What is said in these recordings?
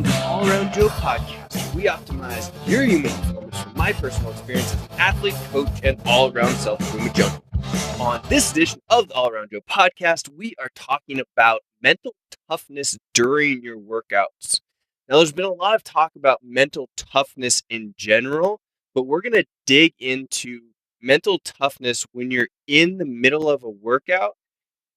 Welcome to the All Around Joe podcast, where we optimize your human performance from my personal experience as an athlete, coach, and all-around self-improvement junkie. On this edition of the All Around Joe podcast, we are talking about mental toughness during your workouts. Now, there's been a lot of talk about mental toughness in general, but we're going to dig into mental toughness when you're in the middle of a workout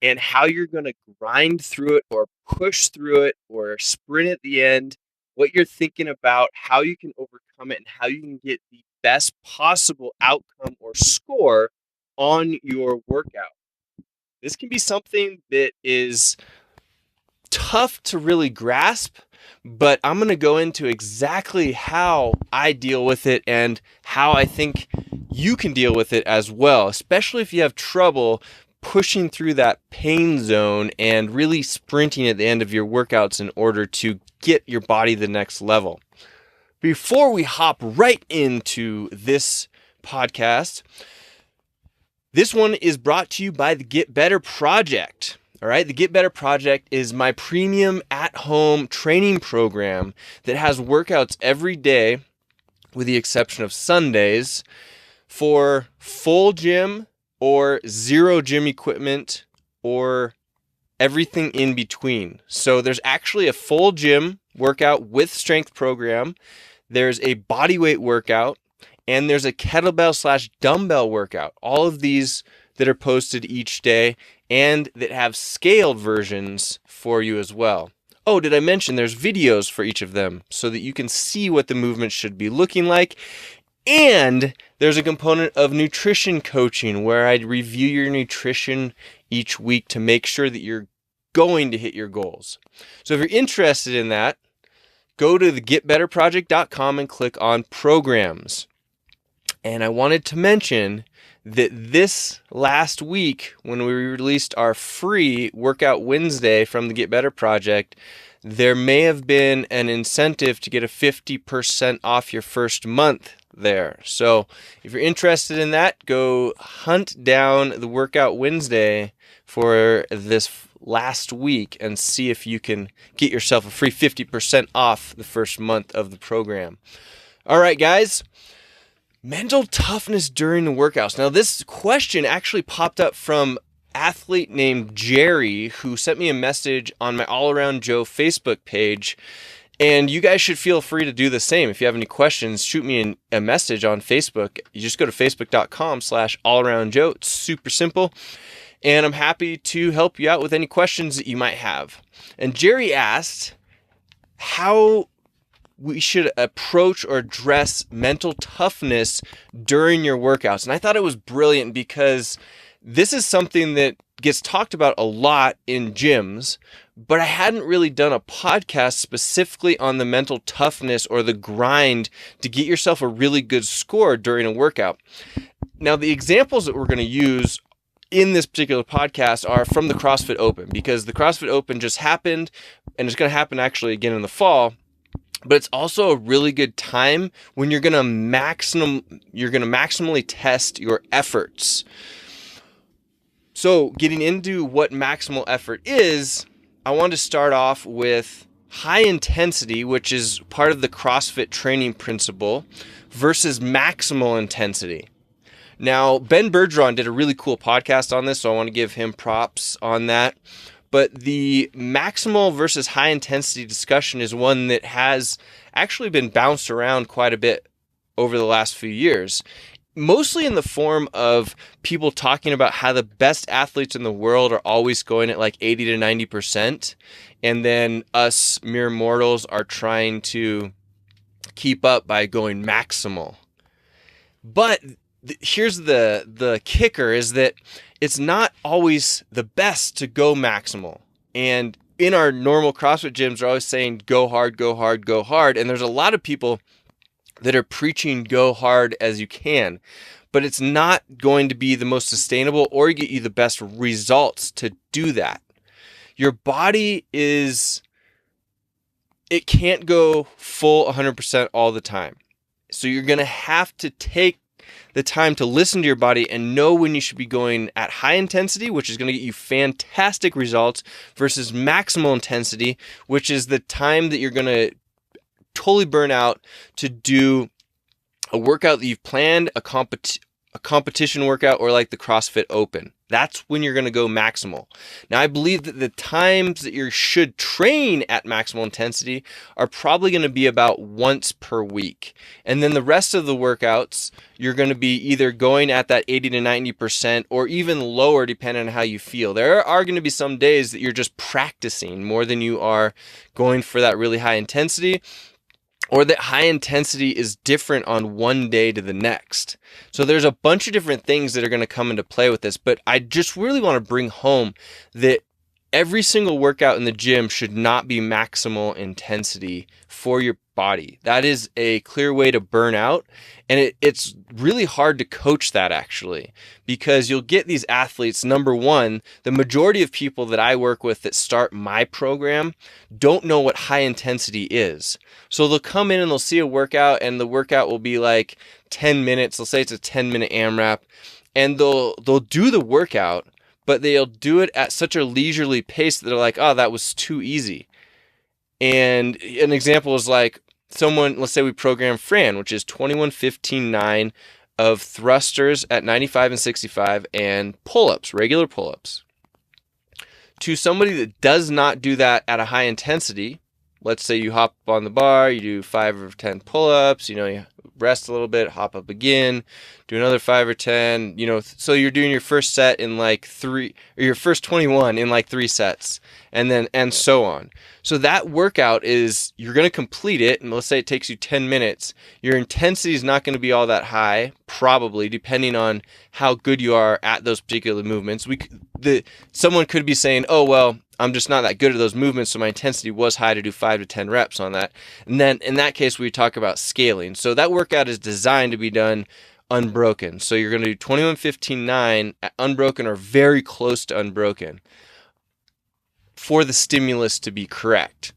and how you're going to grind through it or push through it or sprint at the end, what you're thinking about, how you can overcome it, and how you can get the best possible outcome or score on your workout. This can be something that is tough to really grasp, but I'm going to go into exactly how I deal with it and how I think you can deal with it as well, especially if you have trouble pushing through that pain zone and really sprinting at the end of your workouts in order to get your body the next level. Before we hop right into this podcast, this one is brought to you by the Get Better Project. All right, the Get Better Project is my premium at-home training program that has workouts every day, with the exception of Sundays, for full gym or zero gym equipment or everything in between. So there's actually a full gym workout with strength program. There's a body weight workout, and there's a kettlebell/dumbbell workout. All of these that are posted each day and that have scaled versions for you as well. Oh, did I mention there's videos for each of them so that you can see what the movement should be looking like? And there's a component of nutrition coaching where I review your nutrition each week to make sure that you're going to hit your goals. So if you're interested in that, go to thegetbetterproject.com and click on programs. And I wanted to mention that this last week, when we released our free Workout Wednesday from the Get Better Project, there may have been an incentive to get a 50% off your first month there. So if you're interested in that, go hunt down the Workout Wednesday for this last week and see if you can get yourself a free 50% off the first month of the program. All right, guys. Mental toughness during the workouts. Now, this question actually popped up from athlete named Jerry, who sent me a message on my All Around Joe Facebook page. And you guys should feel free to do the same. If you have any questions, shoot me a message on Facebook. You just go to facebook.com/allaroundjoe. It's super simple. And I'm happy to help you out with any questions that you might have. And Jerry asked how we should approach or address mental toughness during your workouts. And I thought it was brilliant because this is something that gets talked about a lot in gyms, but I hadn't really done a podcast specifically on the mental toughness or the grind to get yourself a really good score during a workout. Now, the examples that we're going to use in this particular podcast are from the CrossFit Open, because the CrossFit Open just happened, and it's going to happen actually again in the fall. But it's also a really good time when you're going to maximally test your efforts. So getting into what maximal effort is, I want to start off with high intensity, which is part of the CrossFit training principle, versus maximal intensity. Now, Ben Bergeron did a really cool podcast on this, so I want to give him props on that. But the maximal versus high intensity discussion is one that has actually been bounced around quite a bit over the last few years, mostly in the form of people talking about how the best athletes in the world are always going at like 80 to 90%. And then us mere mortals are trying to keep up by going maximal. But here's the kicker is that it's not always the best to go maximal. And in our normal CrossFit gyms, they're always saying, go hard, go hard, go hard. And there's a lot of people that are preaching go hard as you can, but it's not going to be the most sustainable or get you the best results to do that. Your body it can't go full 100% all the time. So you're going to have to take the time to listen to your body and know when you should be going at high intensity, which is going to get you fantastic results, versus maximal intensity, which is the time that you're going to totally burn out to do a workout that you've planned, a competition workout, or like the CrossFit Open. That's when you're going to go maximal. Now, I believe that the times that you should train at maximal intensity are probably going to be about once per week. And then the rest of the workouts, you're going to be either going at that 80 to 90% or even lower depending on how you feel. There are going to be some days that you're just practicing more than you are going for that really high intensity, or that high intensity is different on one day to the next. So there's a bunch of different things that are going to come into play with this, but I just really want to bring home that every single workout in the gym should not be maximal intensity for your body. That is a clear way to burn out, and it's really hard to coach that, actually, because you'll get these athletes. Number one, the majority of people that I work with that start my program don't know what high intensity is. So they'll come in and they'll see a workout, and the workout will be like 10 minutes. They'll say it's a 10-minute AMRAP, and they'll do the workout, but they'll do it at such a leisurely pace that they're like, oh, that was too easy. And an example is like someone, let's say we program Fran, which is 21-15-9 of thrusters at 95 and 65 and pull-ups, regular pull-ups. To somebody that does not do that at a high intensity, let's say you hop up on the bar, you do 5 or 10 pull-ups, you rest a little bit, hop up again, do another 5 or 10, so you're doing your first set in like 3, or your first 21 in like 3 sets, and so on. So that workout is, you're going to complete it, and let's say it takes you 10 minutes. Your intensity is not going to be all that high, probably, depending on how good you are at those particular movements. Someone could be saying, oh, well, I'm just not that good at those movements, so my intensity was high to do 5 to 10 reps on that. And then in that case, we talk about scaling. So that workout is designed to be done unbroken. So you're going to do 21-15-9 at unbroken or very close to unbroken for the stimulus to be correct.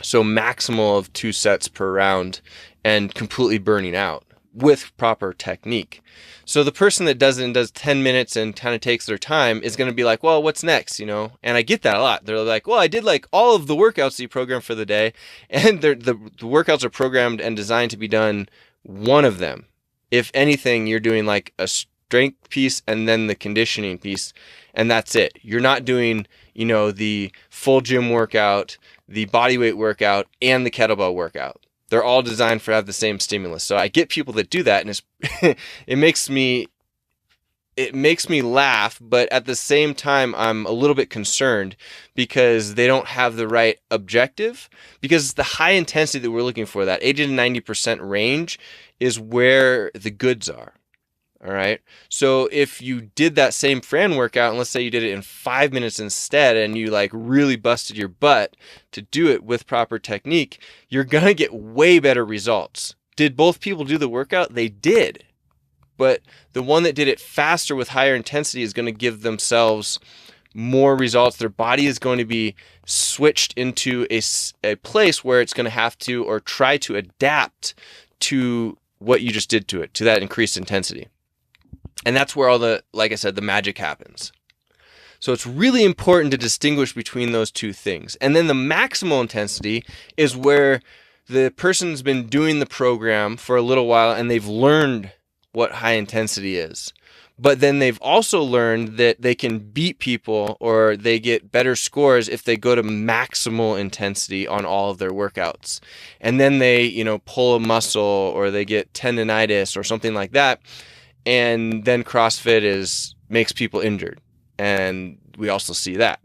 So maximal of 2 sets per round and completely burning out with proper technique. So the person that does 10 minutes and kind of takes their time is going to be like, well, what's next? And I get that a lot. They're like, well, I did like all of the workouts that you programmed for the day, and the workouts are programmed and designed to be done one of them. If anything, you're doing like a strength piece and then the conditioning piece, and that's it. You're not doing, the full gym workout, the body weight workout, and the kettlebell workout. They're all designed to have the same stimulus. So I get people that do that, and it makes me laugh, but at the same time, I'm a little bit concerned because they don't have the right objective, because the high intensity that we're looking for, that 80 to 90% range, is where the goods are. All right. So if you did that same Fran workout, and let's say you did it in 5 minutes instead, and you like really busted your butt to do it with proper technique, you're going to get way better results. Did both people do the workout? They did. But the one that did it faster with higher intensity is going to give themselves more results. Their body is going to be switched into a place where it's going to have to, or try to adapt to what you just did to it, to that increased intensity. And that's where all like I said, the magic happens. So it's really important to distinguish between those two things. And then the maximal intensity is where the person's been doing the program for a little while and they've learned what high intensity is. But then they've also learned that they can beat people, or they get better scores if they go to maximal intensity on all of their workouts. And then they, pull a muscle, or they get tendonitis or something like that. And then CrossFit makes people injured. And we also see that.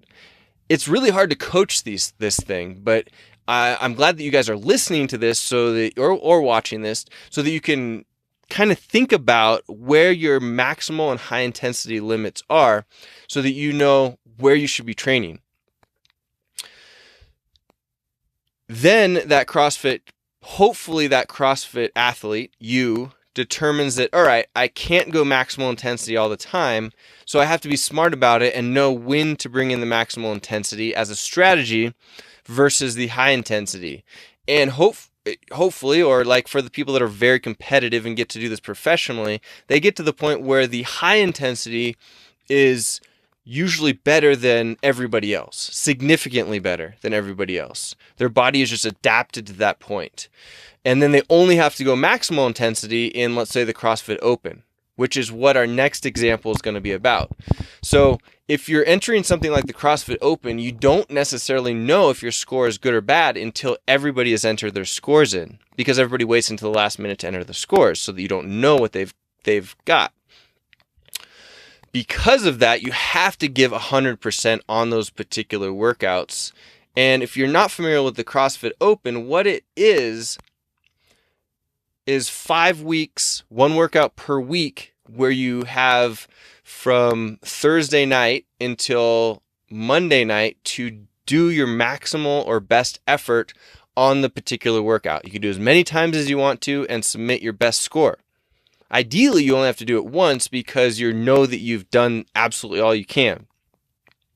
It's really hard to coach this thing, but I'm glad that you guys are listening to this or watching this, so that you can kind of think about where your maximal and high intensity limits are, so that you know where you should be training. Then hopefully that CrossFit athlete, determines that, all right, I can't go maximal intensity all the time, so I have to be smart about it and know when to bring in the maximal intensity as a strategy versus the high intensity. And hopefully, or like for the people that are very competitive and get to do this professionally, they get to the point where the high intensity is usually better than everybody else, significantly better than everybody else. Their body is just adapted to that point. And then they only have to go maximal intensity in, let's say, the CrossFit Open, which is what our next example is going to be about. So if you're entering something like the CrossFit Open, you don't necessarily know if your score is good or bad until everybody has entered their scores in, because everybody waits until the last minute to enter the scores so that you don't know what they've got. Because of that, you have to give 100% on those particular workouts. And if you're not familiar with the CrossFit Open, what it is 5 weeks, one workout per week, where you have from Thursday night until Monday night to do your maximal or best effort on the particular workout. You can do as many times as you want to and submit your best score. Ideally, you only have to do it once because you know that you've done absolutely all you can.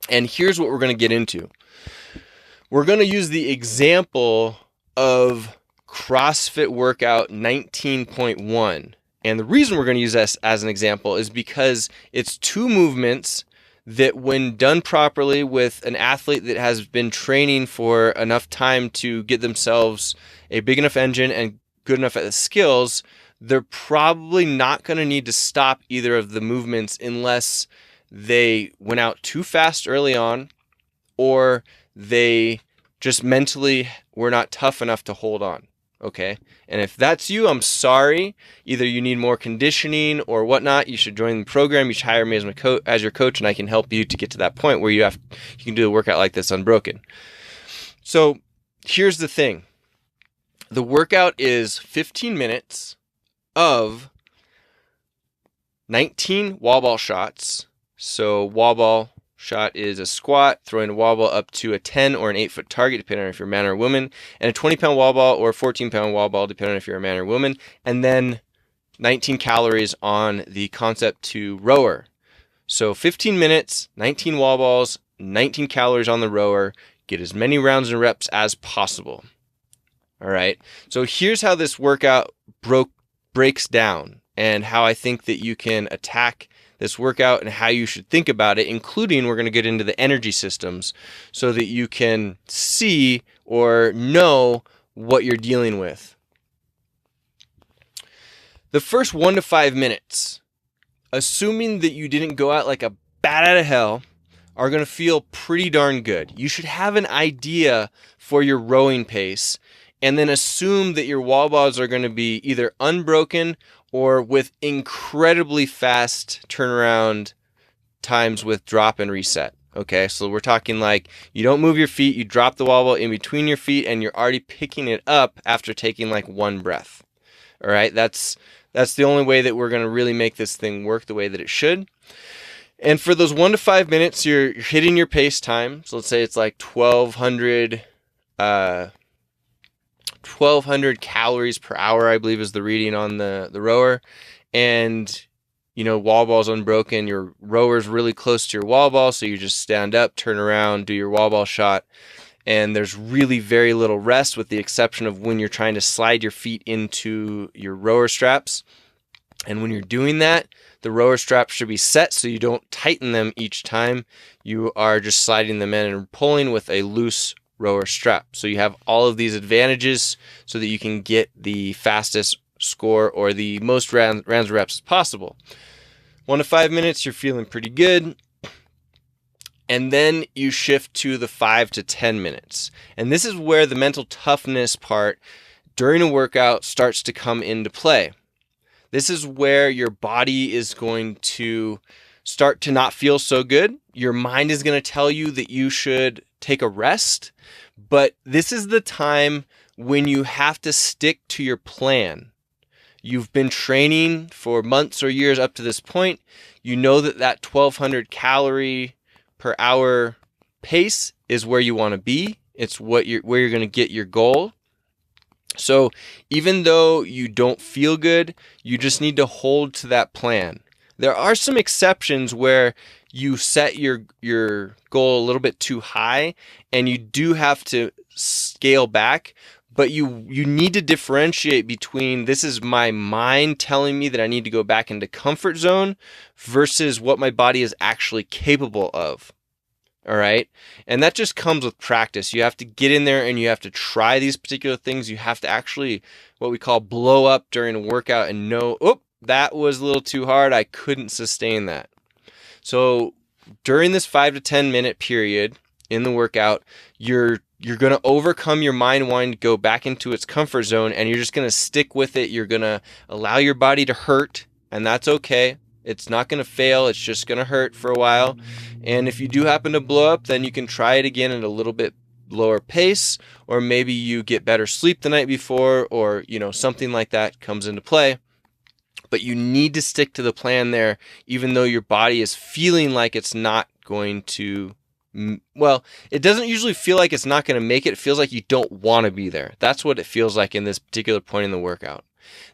And here's what we're going to get into. We're going to use the example of CrossFit Workout 19.1. And the reason we're going to use this as an example is because it's 2 movements that, when done properly with an athlete that has been training for enough time to get themselves a big enough engine and good enough at the skills, they're probably not going to need to stop either of the movements unless they went out too fast early on, or they just mentally were not tough enough to hold on. Okay. And if that's you, I'm sorry. Either you need more conditioning or whatnot. You should join the program. You should hire me as your coach, and I can help you to get to that point where you can do a workout like this unbroken. So here's the thing. The workout is 15 minutes of 19 wall ball shots. So wall ball shot is a squat, throwing a wall ball up to a 10 or an 8-foot target, depending on if you're a man or a woman, and a 20-pound wall ball or a 14-pound wall ball, depending on if you're a man or woman, and then 19 calories on the concept to rower. So 15 minutes, 19 wall balls, 19 calories on the rower. Get as many rounds and reps as possible. All right. So here's how this workout breaks down, and how I think that you can attack this workout and how you should think about it, including we're going to get into the energy systems so that you can see or know what you're dealing with. The first 1 to 5 minutes, assuming that you didn't go out like a bat out of hell, are going to feel pretty darn good. You should have an idea for your rowing pace, and then assume that your wall balls are going to be either unbroken or with incredibly fast turnaround times with drop and reset. Okay, so we're talking like you don't move your feet, you drop the wall ball in between your feet, and you're already picking it up after taking like 1 breath. All right, that's the only way that we're going to really make this thing work the way that it should. And for those 1 to 5 minutes, you're hitting your pace time. So let's say it's like 1,200 calories per hour, I believe is the reading on the rower. And, wall ball's unbroken. Your rower's really close to your wall ball. So you just stand up, turn around, do your wall ball shot. And there's really very little rest, with the exception of when you're trying to slide your feet into your rower straps. And when you're doing that, the rower straps should be set so you don't tighten them each time. You are just sliding them in and pulling with a loose rower strap. So you have all of these advantages so that you can get the fastest score or the most rounds and reps as possible. 1 to 5 minutes, you're feeling pretty good. And then you shift to the 5 to 10 minutes. And this is where the mental toughness part during a workout starts to come into play. This is where your body is going to start to not feel so good. Your mind is going to tell you that you should take a rest, but this is the time when you have to stick to your plan. You've been training for months or years up to this point. You know that 1,200 calorie per hour pace is where you want to be. It's where you're going to get your goal. So even though you don't feel good, you just need to hold to that plan. There are some exceptions where you set your goal a little bit too high and you do have to scale back, But you need to differentiate between this is my mind telling me that I need to go back into comfort zone versus what my body is actually capable of. All right. And that just comes with practice. You have to get in there and you have to try these particular things. You have to actually what we call blow up during a workout and know, oh, that was a little too hard. I couldn't sustain that. So during this 5 to 10 minute period in the workout, you're going to overcome your mind wanting to go back into its comfort zone, and you're just going to stick with it. You're going to allow your body to hurt, and that's okay. It's not going to fail. It's just going to hurt for a while. And if you do happen to blow up, then you can try it again at a little bit lower pace, or maybe you get better sleep the night before, or, something like that comes into play. But you need to stick to the plan there, even though your body is feeling like it's not going to, well, it doesn't usually feel like it's not going to make it. It feels like you don't want to be there. That's what it feels like in this particular point in the workout.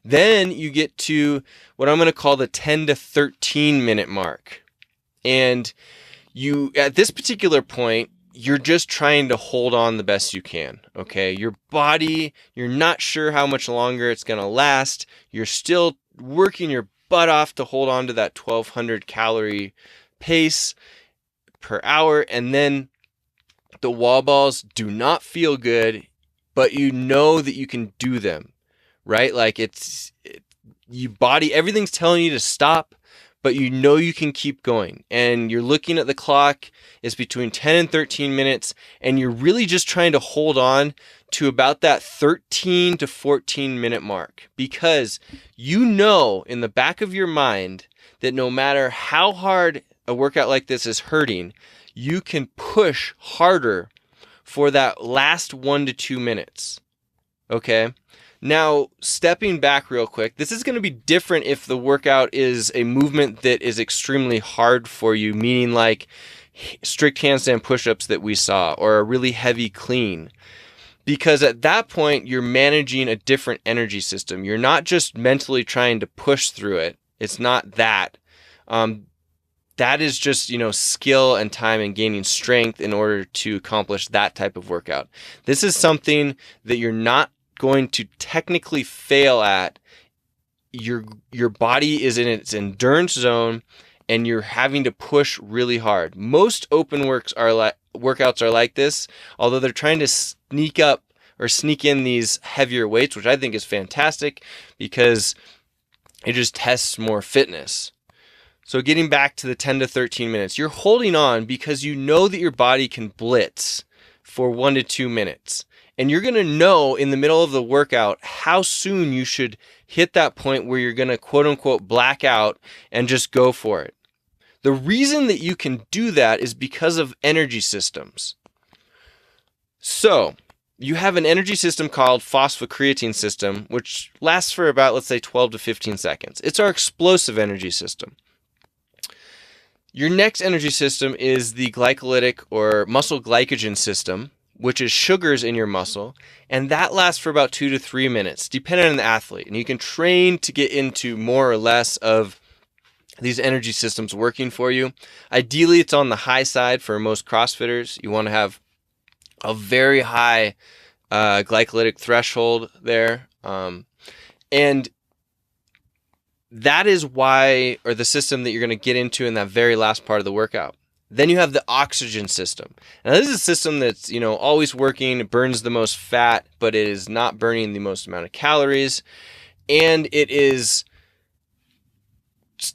Then you get to what I'm going to call the 10 to 13 minute mark. And you, at this particular point, you're just trying to hold on the best you can, okay? Your body, you're not sure how much longer it's going to last. You're still working your butt off to hold on to that 1,200 calorie pace per hour. And then the wall balls do not feel good, but you know that you can do them, right? Like everything's telling you to stop, but you know you can keep going. And you're looking at the clock, it's between 10 and 13 minutes, and you're really just trying to hold on to about that 13 to 14 minute mark, because you know in the back of your mind that no matter how hard a workout like this is hurting, you can push harder for that last 1 to 2 minutes. Okay? Now, stepping back real quick, this is going to be different if the workout is a movement that is extremely hard for you, meaning like strict handstand push-ups that we saw, or a really heavy clean. Because at that point, you're managing a different energy system. You're not just mentally trying to push through it. It's not that. That is just, skill and time and gaining strength in order to accomplish that type of workout. This is something that you're not going to technically fail at. Your body is in its endurance zone, and you're having to push really hard. Most open workouts are like this, although they're trying to sneak in these heavier weights, which I think is fantastic because it just tests more fitness. So getting back to the 10 to 13 minutes, you're holding on because you know that your body can blitz for 1 to 2 minutes. And you're going to know in the middle of the workout how soon you should hit that point where you're going to quote unquote black out and just go for it. The reason that you can do that is because of energy systems. So you have an energy system called phosphocreatine system, which lasts for about, let's say, 12 to 15 seconds. It's our explosive energy system. Your next energy system is the glycolytic or muscle glycogen system, which is sugars in your muscle, and that lasts for about 2 to 3 minutes, depending on the athlete. And you can train to get into more or less of these energy systems working for you. Ideally, it's on the high side for most CrossFitters. You want to have a very high glycolytic threshold there. And that is why, or the system that you're going to get into in that very last part of the workout. Then you have the oxygen system. Now this is a system that's, always working. It burns the most fat, but it is not burning the most amount of calories. And it is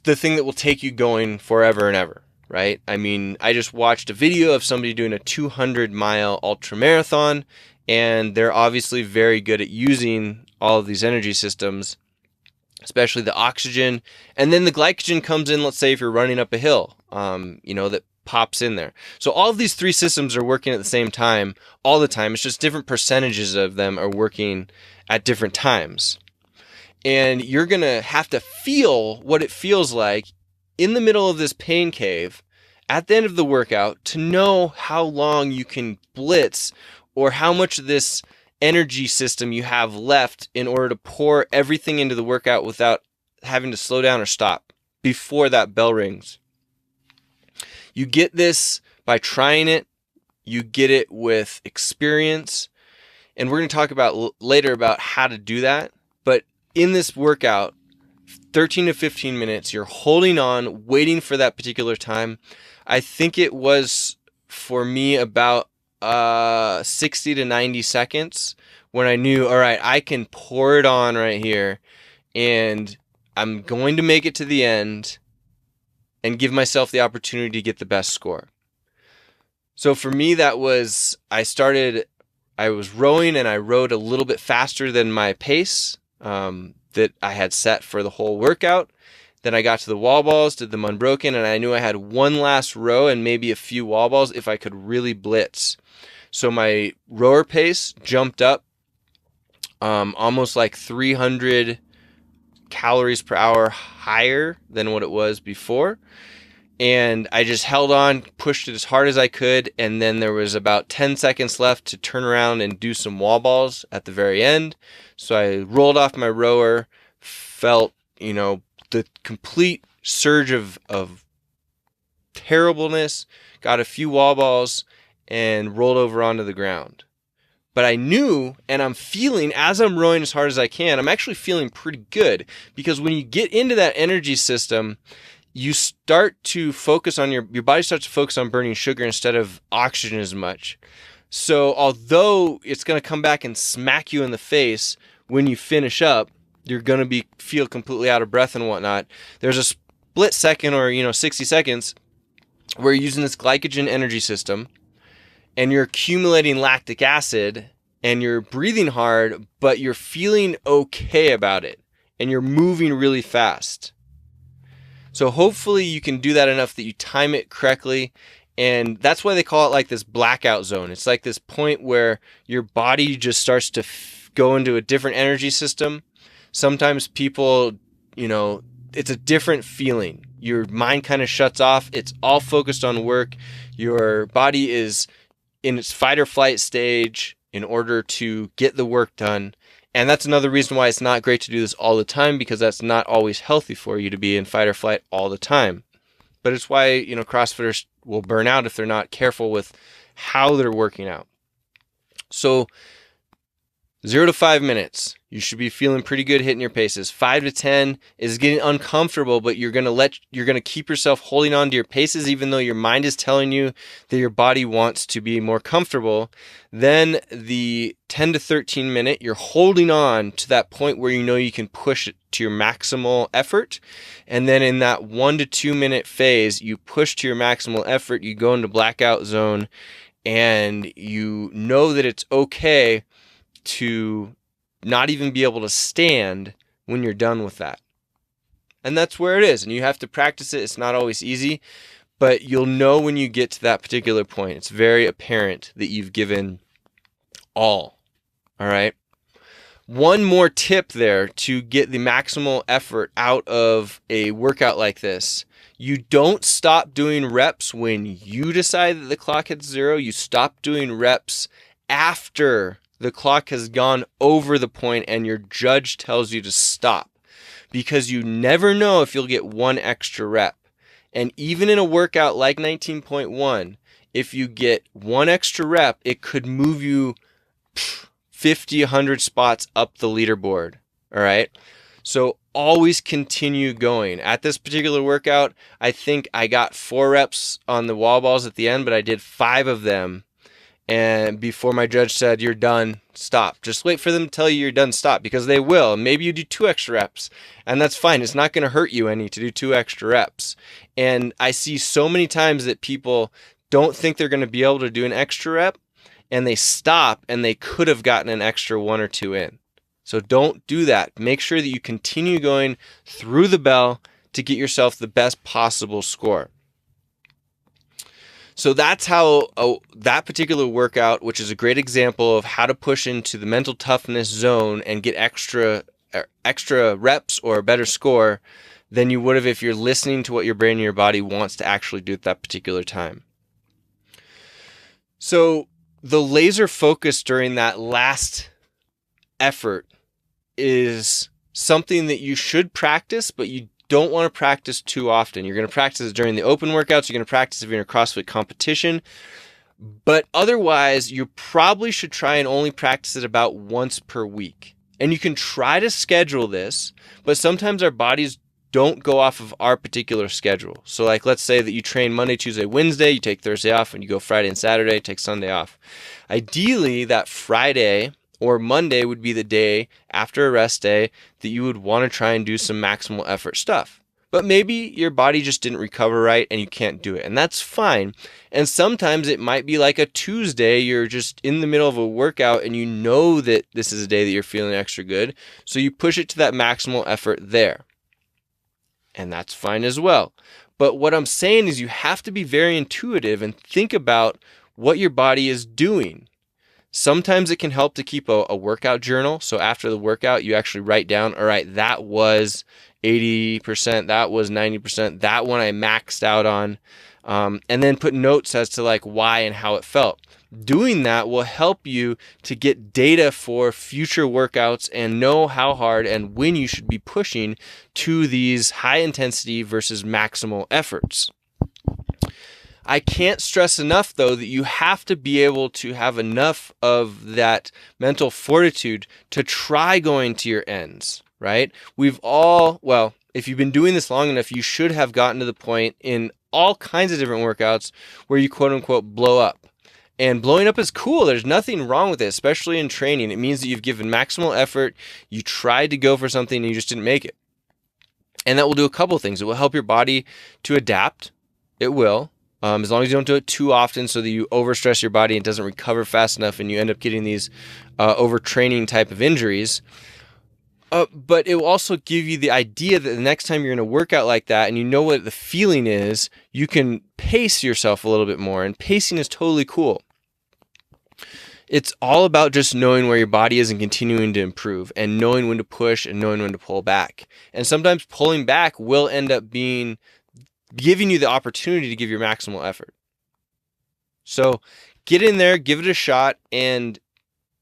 the thing that will take you going forever and ever, right? I mean, I just watched a video of somebody doing a 200-mile ultra marathon, and they're obviously very good at using all of these energy systems, especially the oxygen. And then the glycogen comes in, let's say if you're running up a hill, that pops in there. So all of these three systems are working at the same time all the time. It's just different percentages of them are working at different times. And you're going to have to feel what it feels like in the middle of this pain cave at the end of the workout to know how long you can blitz or how much of this energy system you have left in order to pour everything into the workout without having to slow down or stop before that bell rings. You get this by trying it. You get it with experience. And we're going to talk about later about how to do that. But in this workout, 13 to 15 minutes, you're holding on, waiting for that particular time. I think it was for me about 60 to 90 seconds when I knew, all right, I can pour it on right here and I'm going to make it to the end and give myself the opportunity to get the best score. So for me, that was, I was rowing and I rowed a little bit faster than my pace that I had set for the whole workout. Then I got to the wall balls, did them unbroken, and I knew I had one last row and maybe a few wall balls if I could really blitz. So my rower pace jumped up almost like 300 calories per hour higher than what it was before. And I just held on, pushed it as hard as I could, and then there was about 10 seconds left to turn around and do some wall balls at the very end. So I rolled off my rower, felt, the complete surge of terribleness, got a few wall balls, and rolled over onto the ground. But I knew, and I'm feeling, as I'm rowing as hard as I can, I'm actually feeling pretty good, because when you get into that energy system, you start to focus on your body starts to focus on burning sugar instead of oxygen as much. So although it's going to come back and smack you in the face when you finish up, you're going to feel completely out of breath and whatnot. There's a split second or 60 seconds where you're using this glycogen energy system and you're accumulating lactic acid and you're breathing hard, but you're feeling okay about it and you're moving really fast. So hopefully you can do that enough that you time it correctly. And that's why they call it like this blackout zone. It's like this point where your body just starts to go into a different energy system. Sometimes people, it's a different feeling. Your mind kind of shuts off. It's all focused on work. Your body is in its fight or flight stage in order to get the work done. And that's another reason why it's not great to do this all the time, because that's not always healthy for you to be in fight or flight all the time. But it's why, CrossFitters will burn out if they're not careful with how they're working out. So 0 to 5 minutes, you should be feeling pretty good hitting your paces. 5 to 10 is getting uncomfortable, but you're going to keep yourself holding on to your paces even though your mind is telling you that your body wants to be more comfortable. Then the 10 to 13 minute, you're holding on to that point where you can push it to your maximal effort. And then in that 1 to 2 minute phase, you push to your maximal effort, you go into blackout zone, and you know that it's okay to not even be able to stand when you're done with that. And that's where it is. And you have to practice it. It's not always easy, but you'll know when you get to that particular point. It's very apparent that you've given all right? One more tip there to get the maximal effort out of a workout like this. You don't stop doing reps when you decide that the clock hits 0. You stop doing reps after the clock has gone over the point and your judge tells you to stop, because you never know if you'll get one extra rep. And even in a workout like 19.1, if you get one extra rep, it could move you 50, 100 spots up the leaderboard. All right. So always continue going. At this particular workout, I think I got 4 reps on the wall balls at the end, but I did 5 of them. And before my judge said, "You're done, stop." Just wait for them to tell you you're done, stop, because they will. Maybe you do 2 extra reps, and that's fine. It's not going to hurt you any to do 2 extra reps. And I see so many times that people don't think they're going to be able to do an extra rep, and they stop, and they could have gotten an extra 1 or 2 in. So don't do that. Make sure that you continue going through the bell to get yourself the best possible score. So that's how that particular workout, which is a great example of how to push into the mental toughness zone and get extra reps or a better score than you would have if you're listening to what your brain and your body wants to actually do at that particular time. So the laser focus during that last effort is something that you should practice, but you don't want to practice too often. You're going to practice it during the open workouts. You're going to practice if you're in a CrossFit competition. But otherwise, you probably should try and only practice it about once per week. And you can try to schedule this, but sometimes our bodies don't go off of our particular schedule. So like, let's say that you train Monday, Tuesday, Wednesday, you take Thursday off, and you go Friday and Saturday, take Sunday off. Ideally, that Friday or Monday would be the day after a rest day that you would want to try and do some maximal effort stuff. But maybe your body just didn't recover right and you can't do it. And that's fine. And sometimes it might be like a Tuesday, you're just in the middle of a workout and you know that this is a day that you're feeling extra good. So you push it to that maximal effort there. And that's fine as well. But what I'm saying is you have to be very intuitive and think about what your body is doing. Sometimes it can help to keep a workout journal. So after the workout, you actually write down, all right, that was 80%, that was 90%, that one I maxed out on, and then put notes as to like why and how it felt. Doing that will help you to get data for future workouts and know how hard and when you should be pushing to these high intensity versus maximal efforts. I can't stress enough, though, that you have to be able to have enough of that mental fortitude to try going to your ends, right? Well, if you've been doing this long enough, you should have gotten to the point in all kinds of different workouts where you quote unquote blow up. And blowing up is cool. There's nothing wrong with it, especially in training. It means that you've given maximal effort. You tried to go for something and you just didn't make it. And that will do a couple of things. It will help your body to adapt. It will. As long as you don't do it too often so that you overstress your body and it doesn't recover fast enough and you end up getting these overtraining type of injuries. But it will also give you the idea that the next time you're in a workout like that and you know what the feeling is, you can pace yourself a little bit more. And pacing is totally cool. It's all about just knowing where your body is and continuing to improve and knowing when to push and knowing when to pull back. And sometimes pulling back will end up giving you the opportunity to give your maximal effort. So get in there, give it a shot, and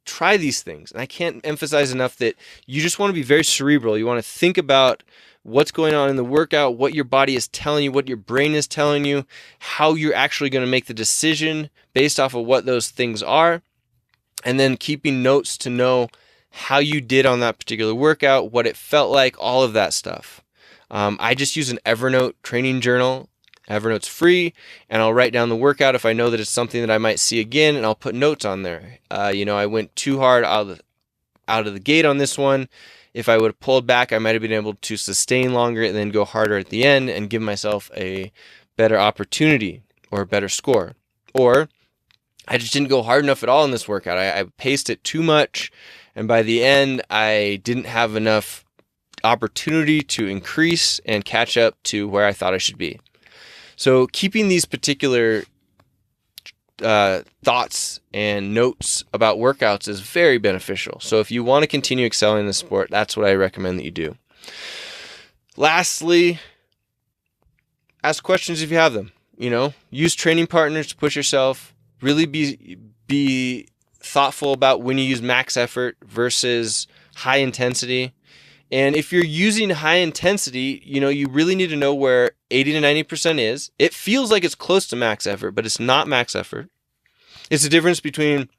try these things. And I can't emphasize enough that you just want to be very cerebral. You want to think about what's going on in the workout, what your body is telling you, what your brain is telling you, how you're actually going to make the decision based off of what those things are, and then keeping notes to know how you did on that particular workout, what it felt like, all of that stuff. I just use an Evernote training journal. Evernote's free, and I'll write down the workout if I know that it's something that I might see again, and I'll put notes on there. I went too hard out of the gate on this one. If I would have pulled back, I might have been able to sustain longer and then go harder at the end and give myself a better opportunity or a better score. Or I just didn't go hard enough at all in this workout. I paced it too much, and by the end, I didn't have enough opportunity to increase and catch up to where I thought I should be. So keeping these particular thoughts and notes about workouts is very beneficial. So if you want to continue excelling in the sport, that's what I recommend that you do. Lastly, ask questions if you have them. Use training partners to push yourself. Really be thoughtful about when you use max effort versus high intensity. And if you're using high intensity, you really need to know where 80 to 90% is. It feels like it's close to max effort, but it's not max effort. It's the difference between,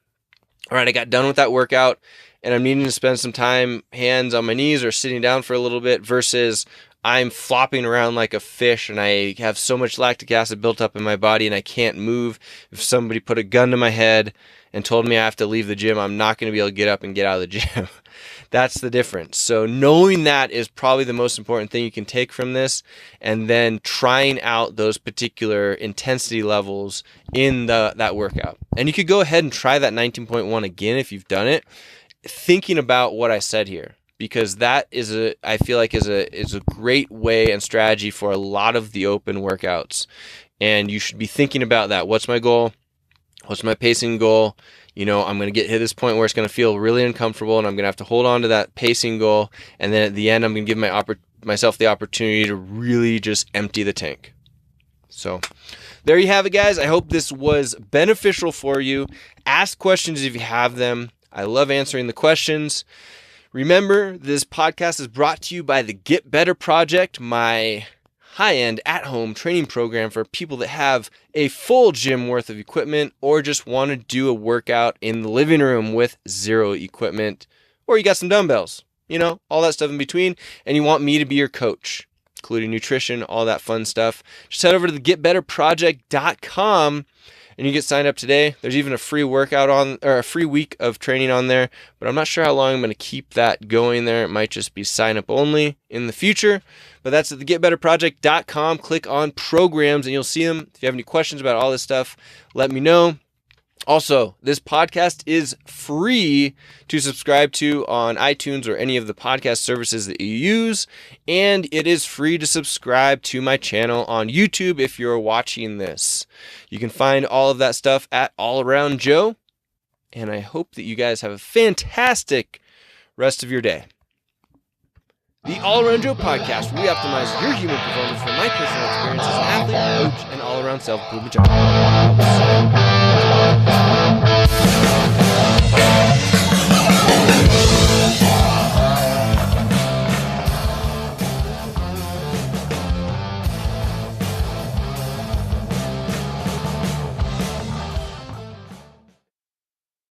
all right, I got done with that workout and I'm needing to spend some time hands on my knees or sitting down for a little bit versus I'm flopping around like a fish and I have so much lactic acid built up in my body and I can't move. If somebody put a gun to my head and told me I have to leave the gym, I'm not going to be able to get up and get out of the gym. That's the difference. So knowing that is probably the most important thing you can take from this, and then trying out those particular intensity levels in that workout. And you could go ahead and try that 19.1 again if you've done it, thinking about what I said here, because that I feel like is a great way and strategy for a lot of the open workouts. And you should be thinking about that. What's my goal? What's my pacing goal? I'm going to get hit this point where it's going to feel really uncomfortable and I'm going to have to hold on to that pacing goal. And then at the end, I'm going to give myself the opportunity to really just empty the tank. So there you have it, guys. I hope this was beneficial for you. Ask questions if you have them. I love answering the questions. Remember, this podcast is brought to you by the Get Better Project, my high-end, at-home training program for people that have a full gym worth of equipment or just want to do a workout in the living room with zero equipment, or you got some dumbbells, all that stuff in between, and you want me to be your coach, including nutrition, all that fun stuff. Just head over to the getbetterproject.com and you get signed up today. There's even a free workout a free week of training on there, but I'm not sure how long I'm going to keep that going there. It might just be sign up only in the future, but that's at the getbetterproject.com. Click on programs and you'll see them. If you have any questions about all this stuff, let me know. Also, this podcast is free to subscribe to on iTunes or any of the podcast services that you use, and it is free to subscribe to my channel on YouTube if you're watching this. You can find all of that stuff at All Around Joe, and I hope that you guys have a fantastic rest of your day. The All Around Joe podcast, where we optimize your human performance from my personal experience as an athlete, coach, and all-around self-improvement junkie.